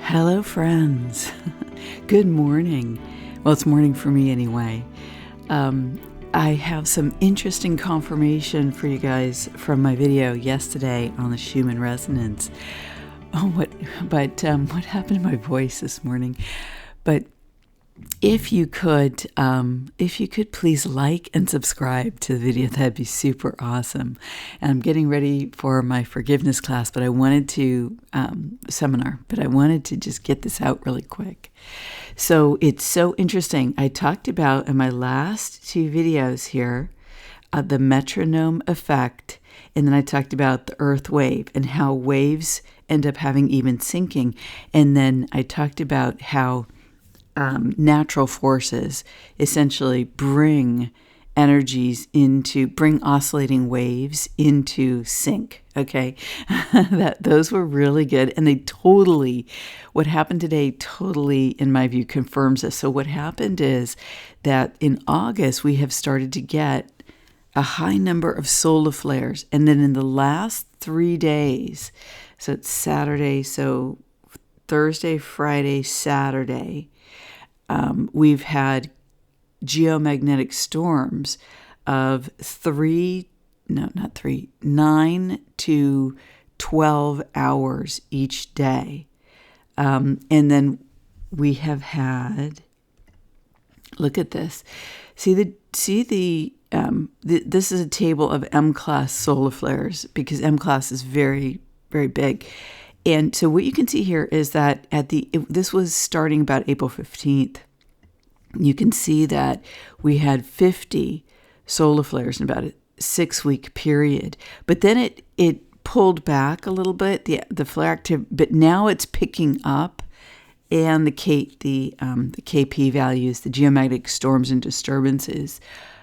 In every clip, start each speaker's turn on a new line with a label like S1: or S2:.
S1: Hello, friends. Good morning. Well, it's morning for me anyway. I have some interesting confirmation for you guys from my video yesterday on the Schumann resonance. What happened to my voice this morning? But if you could please like and subscribe to the video, that'd be super awesome. And I'm getting ready for my forgiveness class, but I wanted to seminar, but I wanted to just get this out really quick. So it's so interesting. I talked about in my last two videos here the metronome effect, and then I talked about the earth wave and how waves end up having even syncing, and then I talked about how natural forces essentially bring oscillating waves into sync. Okay. Those were really good. And what happened today totally, in my view, confirms this. So what happened is that in August, we have started to get a high number of solar flares. And then in the last 3 days, so it's Saturday, so Thursday, Friday, Saturday, we've had geomagnetic storms of 9 to 12 hours each day. And then we have had, look at this. This is a table of M-class solar flares because M-class is very, very big. And so what you can see here is that this was starting about April 15th. You can see that we had 50 solar flares in about a 6-week period. But then it pulled back a little bit, the flare activity, but now it's picking up, and the KP values, the geomagnetic storms and disturbances,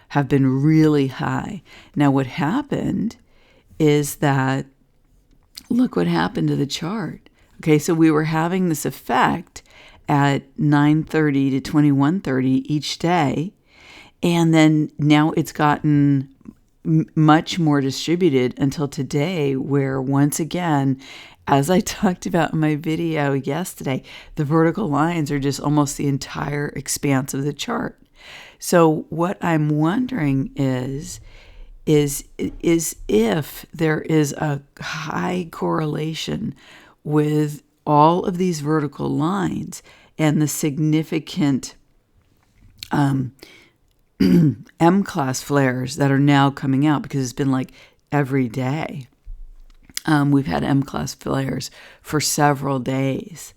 S1: have been really high. Now what happened is that, look what happened to the chart. Okay, so we were having this effect at 9:30 to 21:30 each day, and then now it's gotten much more distributed until today, where once again, as I talked about in my video yesterday, the vertical lines are just almost the entire expanse of the chart. So what I'm wondering is if there is a high correlation with all of these vertical lines and the significant M-class flares that are now coming out, because it's been like every day. We've had M-class flares for several days.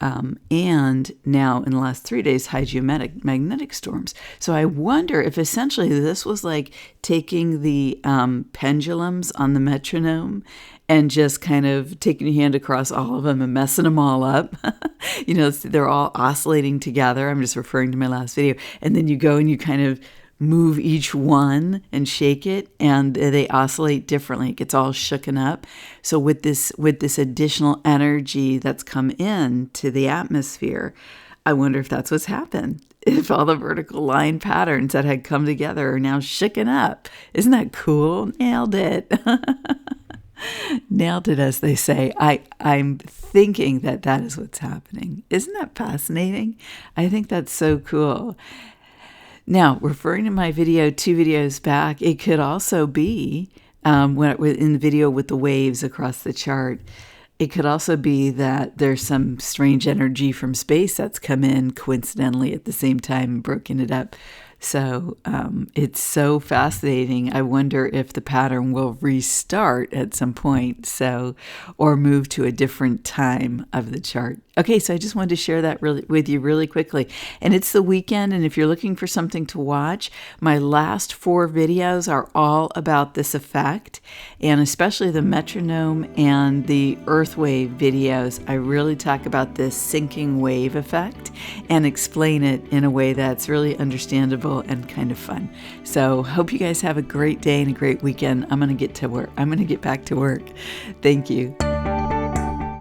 S1: And now in the last 3 days, high geomagnetic storms. So I wonder if essentially this was like taking the pendulums on the metronome and just kind of taking your hand across all of them and messing them all up. They're all oscillating together. I'm just referring to my last video. And then you go and you kind of move each one and shake it, and they oscillate differently. It gets all shooken up. So with this additional energy that's come in to the atmosphere, I wonder if that's what's happened. If all the vertical line patterns that had come together are now shooken up. Isn't that cool? Nailed it. Nailed it, as they say. I'm thinking that is what's happening. Isn't that fascinating? I think that's so cool. Now, referring to my video 2 videos back, it could also be, in the video with the waves across the chart, it could also be that there's some strange energy from space that's come in coincidentally at the same time and broken it up. So it's so fascinating. I wonder if the pattern will restart at some point, or move to a different time of the chart. Okay, so I just wanted to share that with you really quickly. And it's the weekend, and if you're looking for something to watch, my last 4 videos are all about this effect, and especially the metronome and the earth wave videos. I really talk about this syncing wave effect and explain it in a way that's really understandable and kind of fun. So hope you guys have a great day and a great weekend. I'm going to get back to work. Thank you.